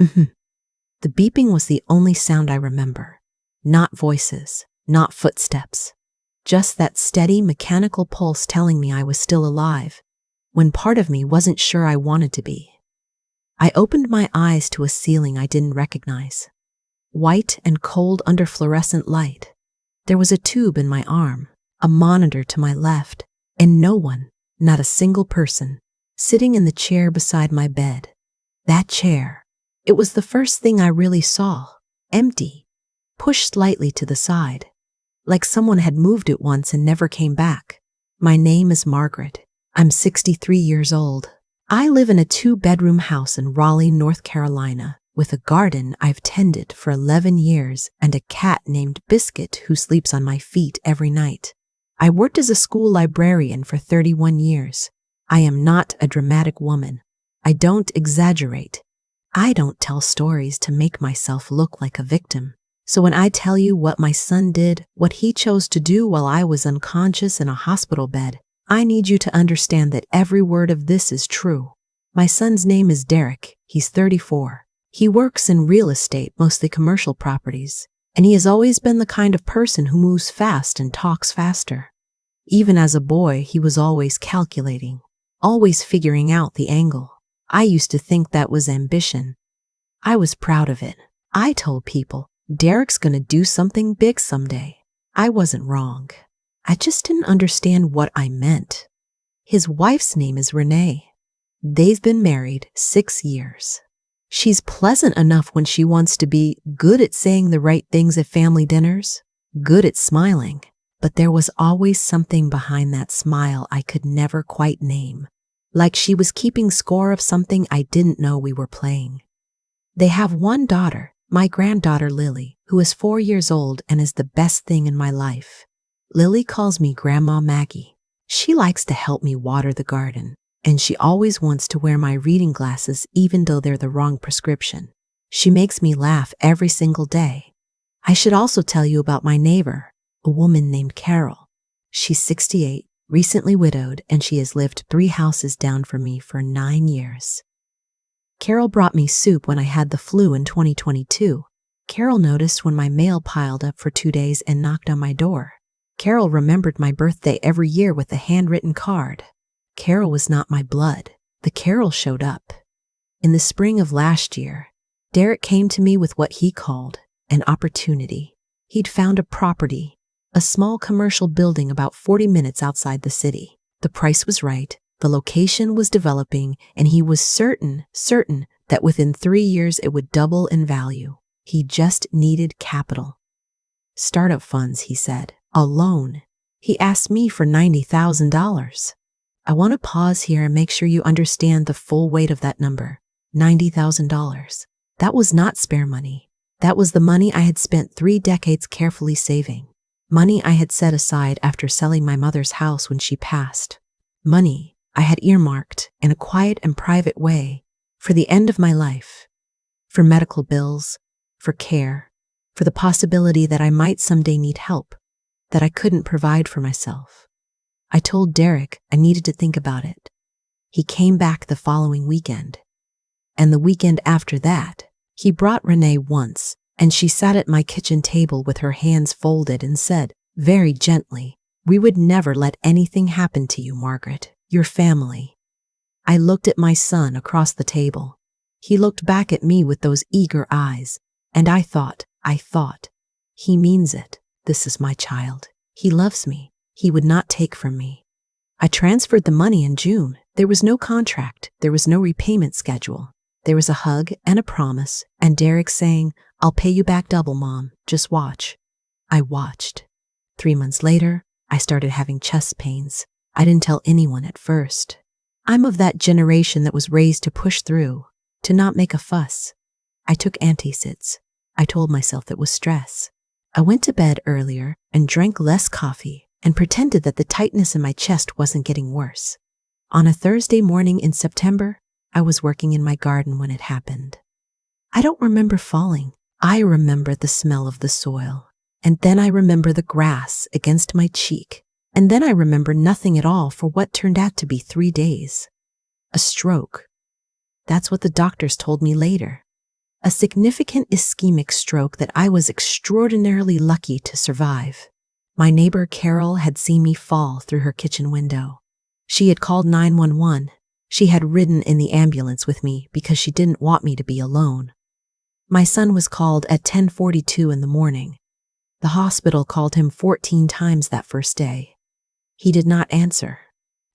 Mhm. The beeping was the only sound I remember. Not voices, not footsteps. Just that steady mechanical pulse telling me I was still alive, when part of me wasn't sure I wanted to be. I opened my eyes to a ceiling I didn't recognize. White and cold under fluorescent light. There was a tube in my arm, a monitor to my left, and no one, not a single person, sitting in the chair beside my bed. That chair. It was the first thing I really saw. Empty. Pushed slightly to the side. Like someone had moved it once and never came back. My name is Margaret. I'm 63 years old. I live in a 2-bedroom house in Raleigh, North Carolina, with a garden I've tended for 11 years and a cat named Biscuit who sleeps on my feet every night. I worked as a school librarian for 31 years. I am not a dramatic woman. I don't exaggerate. I don't tell stories to make myself look like a victim. So when I tell you what my son did, what he chose to do while I was unconscious in a hospital bed, I need you to understand that every word of this is true. My son's name is Derek. He's 34. He works in real estate, mostly commercial properties, and he has always been the kind of person who moves fast and talks faster. Even as a boy, he was always calculating, always figuring out the angle. I used to think that was ambition. I was proud of it. I told people, Derek's gonna do something big someday. I wasn't wrong. I just didn't understand what I meant. His wife's name is Renee. They've been married 6 years. She's pleasant enough when she wants to be, good at saying the right things at family dinners, good at smiling, but there was always something behind that smile I could never quite name, like she was keeping score of something I didn't know we were playing. They have one daughter, my granddaughter Lily, who is 4 years old and is the best thing in my life. Lily calls me Grandma Maggie. She likes to help me water the garden, and she always wants to wear my reading glasses even though they're the wrong prescription. She makes me laugh every single day. I should also tell you about my neighbor, a woman named Carol. She's 68, recently widowed, and she has lived 3 houses down from me for 9 years. Carol brought me soup when I had the flu in 2022. Carol noticed when my mail piled up for 2 days and knocked on my door. Carol remembered my birthday every year with a handwritten card. Carol was not my blood. The Carol showed up. In the spring of last year, Derek came to me with what he called an opportunity. He'd found a property, a small commercial building about 40 minutes outside the city. The price was right, the location was developing, and he was certain that within 3 years it would double in value. He just needed capital. Startup funds, he said. A loan. He asked me for $90,000. I want to pause here and make sure you understand the full weight of that number. $90,000. That was not spare money. That was the money I had spent 3 decades carefully saving. Money I had set aside after selling my mother's house when she passed. Money I had earmarked in a quiet and private way for the end of my life. For medical bills, for care, for the possibility that I might someday need help, that I couldn't provide for myself. I told Derek I needed to think about it. He came back the following weekend. And the weekend after that, he brought Renee once, and she sat at my kitchen table with her hands folded and said, very gently, "We would never let anything happen to you, Margaret, your family." I looked at my son across the table. He looked back at me with those eager eyes, and I thought, he means it. This is my child. He loves me. He would not take from me. I transferred the money in June. There was no contract. There was no repayment schedule. There was a hug and a promise, and Derek saying, "I'll pay you back double, Mom. Just watch." I watched. 3 months later, I started having chest pains. I didn't tell anyone at first. I'm of that generation that was raised to push through, to not make a fuss. I took antacids. I told myself it was stress. I went to bed earlier and drank less coffee and pretended that the tightness in my chest wasn't getting worse. On a Thursday morning in September, I was working in my garden when it happened. I don't remember falling. I remember the smell of the soil. And then I remember the grass against my cheek. And then I remember nothing at all for what turned out to be 3 days. A stroke. That's what the doctors told me later. A significant ischemic stroke that I was extraordinarily lucky to survive. My neighbor Carol had seen me fall through her kitchen window. She had called 911. She had ridden in the ambulance with me because she didn't want me to be alone. My son was called at 10:42 in the morning. The hospital called him 14 times that first day. He did not answer.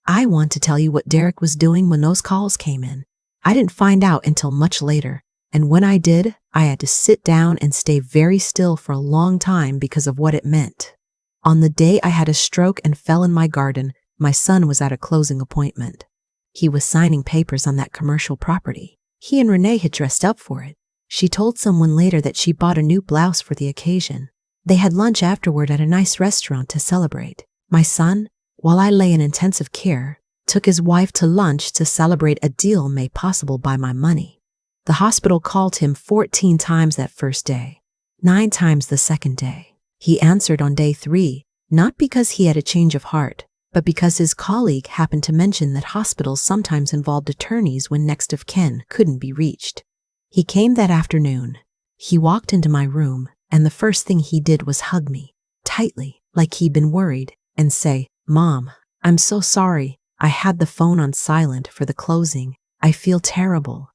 I want to tell you what Derek was doing when those calls came in. I didn't find out until much later, and when I did, I had to sit down and stay very still for a long time because of what it meant. On the day I had a stroke and fell in my garden, my son was at a closing appointment. He was signing papers on that commercial property. He and Renee had dressed up for it. She told someone later that she bought a new blouse for the occasion. They had lunch afterward at a nice restaurant to celebrate. My son, while I lay in intensive care, took his wife to lunch to celebrate a deal made possible by my money. The hospital called him 14 times that first day, 9 times the second day. He answered on day 3, not because he had a change of heart, but because his colleague happened to mention that hospitals sometimes involved attorneys when next of kin couldn't be reached. He came that afternoon. He walked into my room, and the first thing he did was hug me, tightly, like he'd been worried, and say, "Mom, I'm so sorry. I had the phone on silent for the closing. I feel terrible."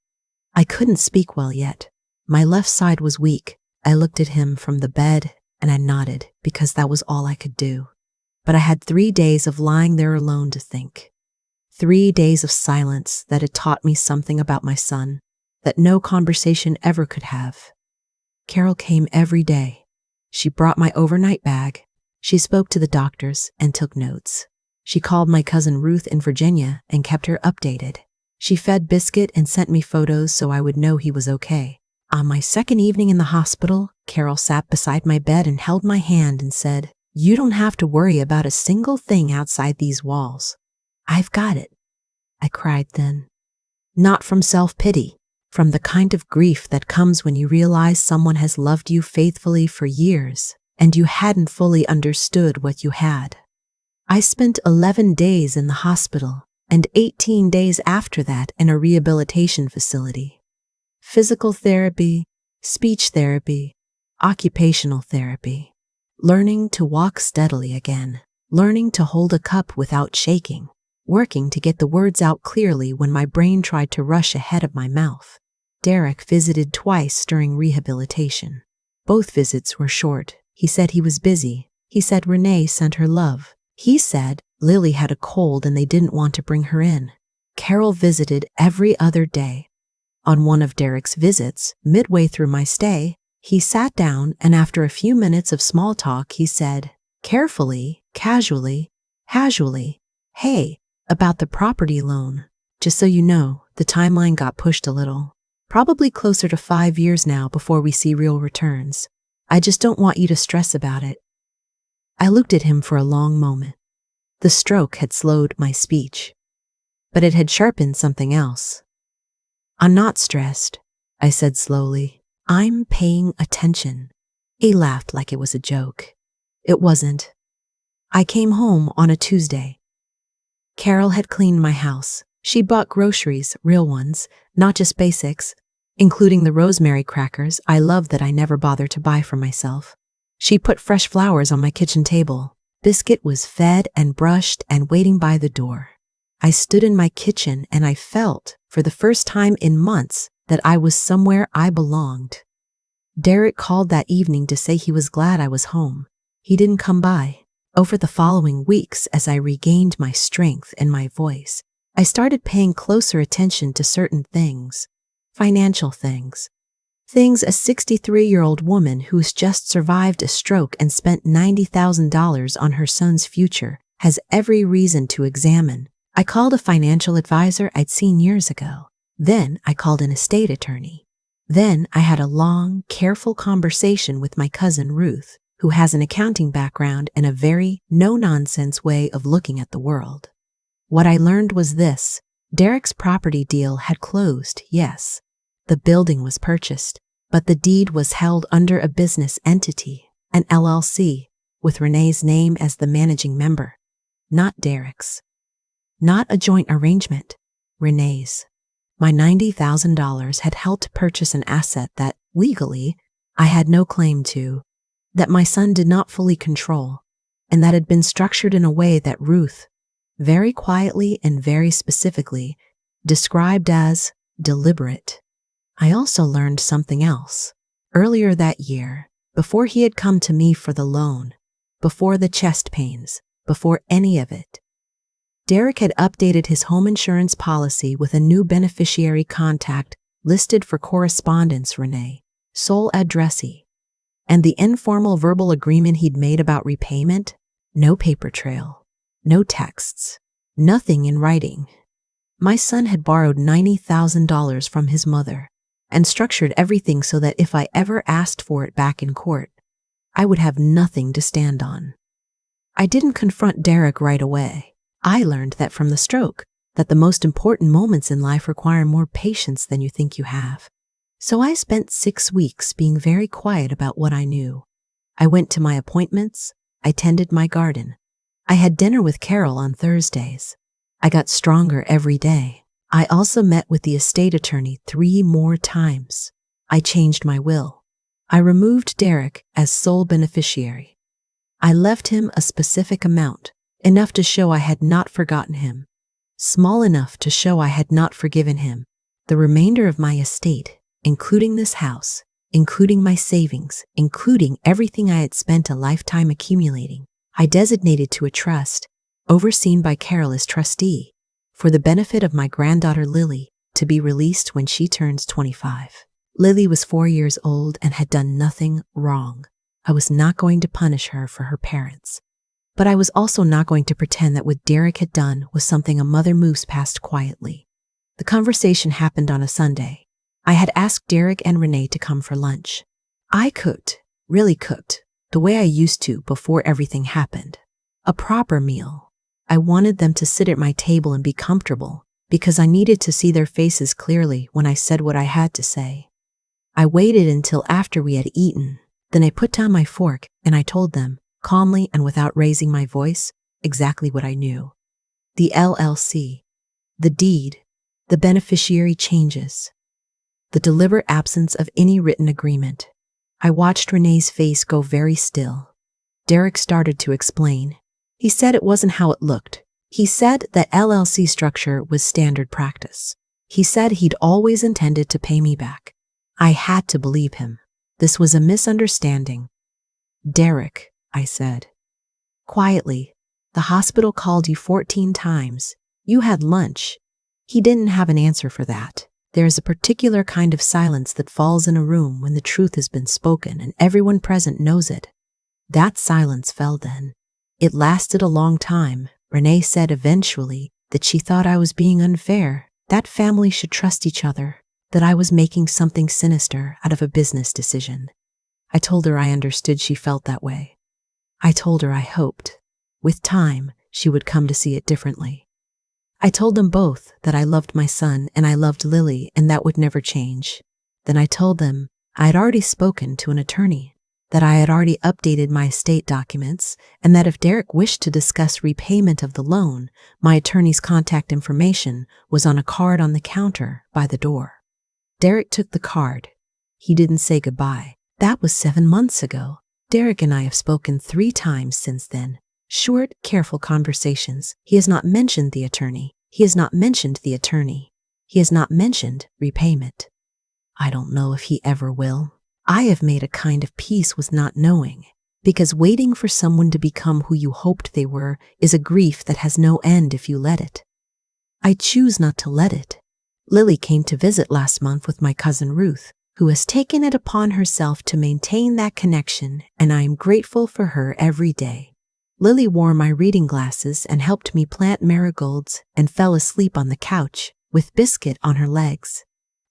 I couldn't speak well yet. My left side was weak. I looked at him from the bed, and I nodded because that was all I could do. But I had 3 days of lying there alone to think. 3 days of silence that had taught me something about my son that no conversation ever could have. Carol came every day. She brought my overnight bag. She spoke to the doctors and took notes. She called my cousin Ruth in Virginia and kept her updated. She fed Biscuit and sent me photos so I would know he was okay. On my second evening in the hospital, Carol sat beside my bed and held my hand and said, "You don't have to worry about a single thing outside these walls. I've got it." I cried then. Not from self-pity, from the kind of grief that comes when you realize someone has loved you faithfully for years and you hadn't fully understood what you had. I spent 11 days in the hospital and 18 days after that in a rehabilitation facility. Physical therapy, speech therapy, occupational therapy. Learning to walk steadily again, learning to hold a cup without shaking, working to get the words out clearly when my brain tried to rush ahead of my mouth. Derek visited twice during rehabilitation. Both visits were short. He said he was busy. He said Renee sent her love. He said Lily had a cold and they didn't want to bring her in. Carol visited every other day. On one of Derek's visits, midway through my stay, he sat down and after a few minutes of small talk, he said, carefully, casually, "Hey, about the property loan. Just so you know, the timeline got pushed a little. Probably closer to 5 years now before we see real returns. I just don't want you to stress about it." I looked at him for a long moment. The stroke had slowed my speech, but it had sharpened something else. "I'm not stressed," I said slowly. "I'm paying attention." He laughed like it was a joke. It wasn't. I came home on a Tuesday. Carol had cleaned my house. She bought groceries, real ones, not just basics, including the rosemary crackers I love that I never bother to buy for myself. She put fresh flowers on my kitchen table. Biscuit was fed and brushed and waiting by the door. I stood in my kitchen and I felt, for the first time in months, that I was somewhere I belonged. Derek called that evening to say he was glad I was home. He didn't come by. Over the following weeks, as I regained my strength and my voice, I started paying closer attention to certain things, financial things. Things a 63-year-old woman who's just survived a stroke and spent $90,000 on her son's future has every reason to examine. I called a financial advisor I'd seen years ago. Then I called an estate attorney. Then I had a long, careful conversation with my cousin Ruth, who has an accounting background and a very no-nonsense way of looking at the world. What I learned was this: Derek's property deal had closed, yes. The building was purchased, but the deed was held under a business entity, an LLC, with Renee's name as the managing member, not Derek's. Not a joint arrangement, Renee's. My $90,000 had helped purchase an asset that, legally, I had no claim to, that my son did not fully control, and that had been structured in a way that Ruth, very quietly and very specifically, described as deliberate. I also learned something else. Earlier that year, before he had come to me for the loan, before the chest pains, before any of it, Derek had updated his home insurance policy with a new beneficiary contact listed for correspondence, Renee, sole addressee, and the informal verbal agreement he'd made about repayment, no paper trail, no texts, nothing in writing. My son had borrowed $90,000 from his mother and structured everything so that if I ever asked for it back in court, I would have nothing to stand on. I didn't confront Derek right away. I learned that from the stroke, that the most important moments in life require more patience than you think you have. So I spent 6 weeks being very quiet about what I knew. I went to my appointments. I tended my garden. I had dinner with Carol on Thursdays. I got stronger every day. I also met with the estate attorney 3 more times. I changed my will. I removed Derek as sole beneficiary. I left him a specific amount, enough to show I had not forgotten him, small enough to show I had not forgiven him. The remainder of my estate, including this house, including my savings, including everything I had spent a lifetime accumulating, I designated to a trust, overseen by Carol as trustee, for the benefit of my granddaughter Lily, to be released when she turns 25. Lily was 4 years old and had done nothing wrong. I was not going to punish her for her parents. But I was also not going to pretend that what Derek had done was something a mother moves past quietly. The conversation happened on a Sunday. I had asked Derek and Renee to come for lunch. I cooked, really cooked, the way I used to before everything happened. A proper meal. I wanted them to sit at my table and be comfortable, because I needed to see their faces clearly when I said what I had to say. I waited until after we had eaten. Then I put down my fork and I told them, calmly and without raising my voice, exactly what I knew. The LLC, the deed, the beneficiary changes, the deliberate absence of any written agreement. I watched Renee's face go very still. Derek started to explain. He said it wasn't how it looked. He said that LLC structure was standard practice. He said he'd always intended to pay me back. I had to believe him. This was a misunderstanding. Derek, I said. Quietly, the hospital called you 14 times. You had lunch. He didn't have an answer for that. There is a particular kind of silence that falls in a room when the truth has been spoken and everyone present knows it. That silence fell then. It lasted a long time. Renee said eventually that she thought I was being unfair, that family should trust each other, that I was making something sinister out of a business decision. I told her I understood she felt that way. I told her I hoped, with time, she would come to see it differently. I told them both that I loved my son and I loved Lily and that would never change. Then I told them I had already spoken to an attorney, that I had already updated my estate documents, and that if Derek wished to discuss repayment of the loan, my attorney's contact information was on a card on the counter by the door. Derek took the card. He didn't say goodbye. That was 7 months ago. Derek and I have spoken 3 times since then. Short, careful conversations. He has not mentioned the attorney. He has not mentioned the attorney. He has not mentioned repayment. I don't know if he ever will. I have made a kind of peace with not knowing, because waiting for someone to become who you hoped they were is a grief that has no end if you let it. I choose not to let it. Lily came to visit last month with my cousin Ruth, who has taken it upon herself to maintain that connection, and I am grateful for her every day. Lily wore my reading glasses and helped me plant marigolds and fell asleep on the couch with Biscuit on her legs.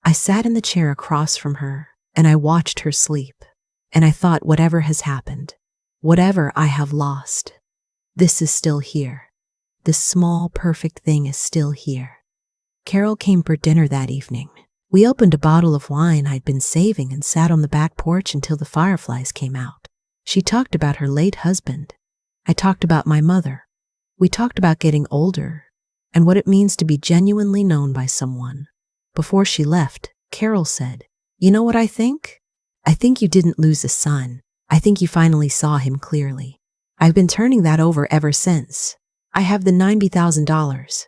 I sat in the chair across from her and I watched her sleep, and I thought whatever has happened, whatever I have lost, this is still here. This small, perfect thing is still here. Carol came for dinner that evening. We opened a bottle of wine I'd been saving and sat on the back porch until the fireflies came out. She talked about her late husband. I talked about my mother. We talked about getting older and what it means to be genuinely known by someone. Before she left, Carol said, "You know what I think? I think you didn't lose a son. I think you finally saw him clearly. I've been turning that over ever since. I have the $90,000.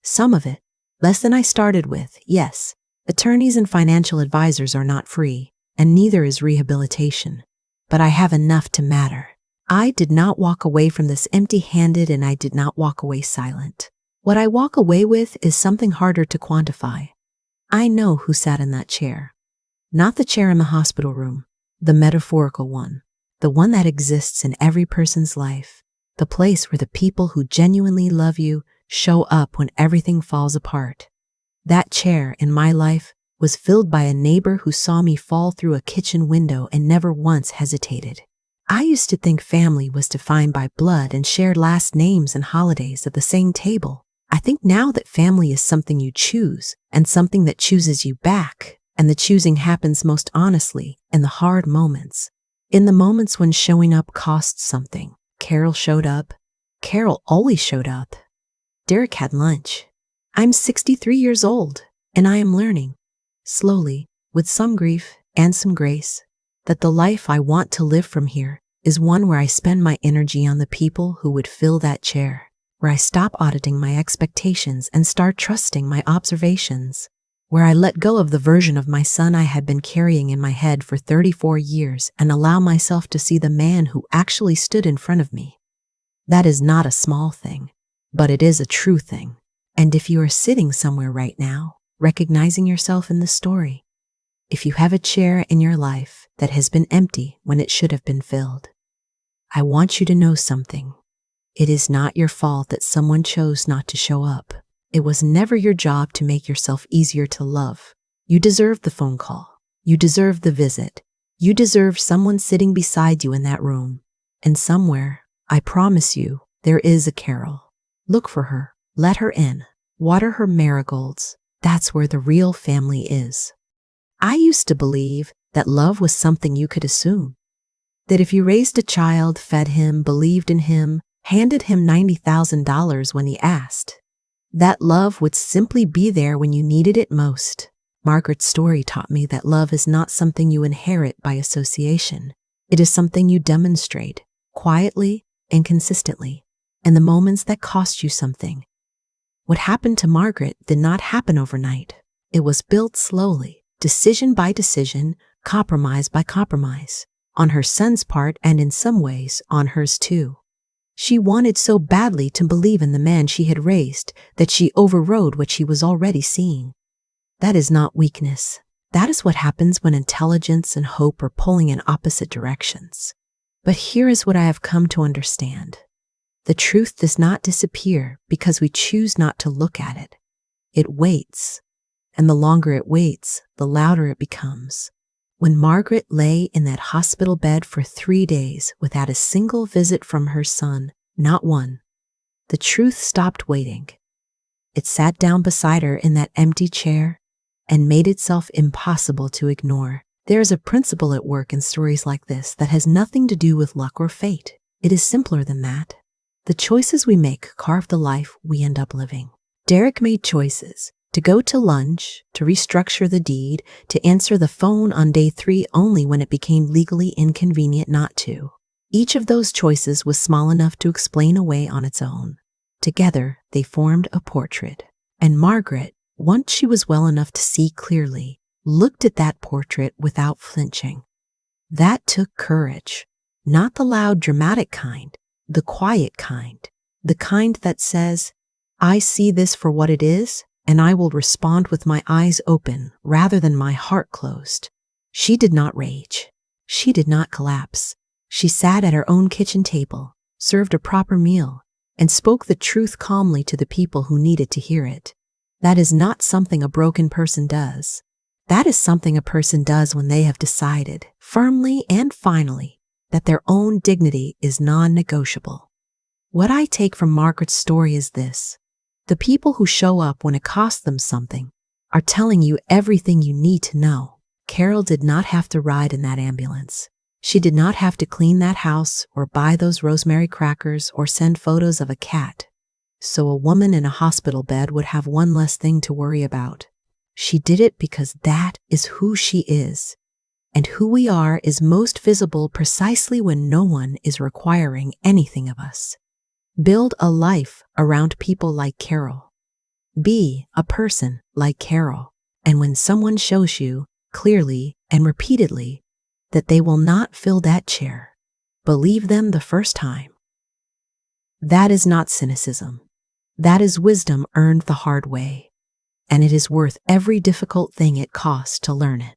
Some of it, less than I started with, yes. Attorneys and financial advisors are not free, and neither is rehabilitation. But I have enough to matter. I did not walk away from this empty-handed, and I did not walk away silent. What I walk away with is something harder to quantify. I know who sat in that chair. Not the chair in the hospital room, the metaphorical one, the one that exists in every person's life, the place where the people who genuinely love you show up when everything falls apart. That chair in my life was filled by a neighbor who saw me fall through a kitchen window and never once hesitated. I used to think family was defined by blood and shared last names and holidays at the same table. I think now that family is something you choose and something that chooses you back, and the choosing happens most honestly in the hard moments. In the moments when showing up costs something. Carol showed up. Carol always showed up. Derek had lunch. I'm 63 years old, and I am learning, slowly, with some grief and some grace, that the life I want to live from here is one where I spend my energy on the people who would fill that chair, where I stop auditing my expectations and start trusting my observations, where I let go of the version of my son I had been carrying in my head for 34 years and allow myself to see the man who actually stood in front of me. That is not a small thing, but it is a true thing. And if you are sitting somewhere right now, recognizing yourself in the story, if you have a chair in your life that has been empty when it should have been filled, I want you to know something. It is not your fault that someone chose not to show up. It was never your job to make yourself easier to love. You deserve the phone call. You deserve the visit. You deserve someone sitting beside you in that room. And somewhere, I promise you, there is a Carol. Look for her. Let her in. Water her marigolds. That's where the real family is. I used to believe that love was something you could assume. That if you raised a child, fed him, believed in him, handed him $90,000 when he asked, that love would simply be there when you needed it most. Margaret's story taught me that love is not something you inherit by association. It is something you demonstrate, quietly and consistently, in the moments that cost you something. What happened to Margaret did not happen overnight. It was built slowly, decision by decision, compromise by compromise, on her son's part and in some ways on hers too. She wanted so badly to believe in the man she had raised that she overrode what she was already seeing. That is not weakness. That is what happens when intelligence and hope are pulling in opposite directions. But here is what I have come to understand. The truth does not disappear because we choose not to look at it. It waits, and the longer it waits, the louder it becomes. When Margaret lay in that hospital bed for 3 days without a single visit from her son, not one, the truth stopped waiting. It sat down beside her in that empty chair and made itself impossible to ignore. There is a principle at work in stories like this that has nothing to do with luck or fate. It is simpler than that. The choices we make carve the life we end up living. Derek made choices to go to lunch, to restructure the deed, to answer the phone on day 3 only when it became legally inconvenient not to. Each of those choices was small enough to explain away on its own. Together, they formed a portrait. And Margaret, once she was well enough to see clearly, looked at that portrait without flinching. That took courage, not the loud, dramatic kind, the quiet kind, the kind that says, I see this for what it is, and I will respond with my eyes open rather than my heart closed. She did not rage. She did not collapse. She sat at her own kitchen table, served a proper meal, and spoke the truth calmly to the people who needed to hear it. That is not something a broken person does. That is something a person does when they have decided, firmly and finally, that their own dignity is non-negotiable. What I take from Margaret's story is this. The people who show up when it costs them something are telling you everything you need to know. Carol did not have to ride in that ambulance. She did not have to clean that house or buy those rosemary crackers or send photos of a cat. So a woman in a hospital bed would have one less thing to worry about. She did it because that is who she is. And who we are is most visible precisely when no one is requiring anything of us. Build a life around people like Carol. Be a person like Carol. And when someone shows you, clearly and repeatedly, that they will not fill that chair, believe them the first time. That is not cynicism. That is wisdom earned the hard way. And it is worth every difficult thing it costs to learn it.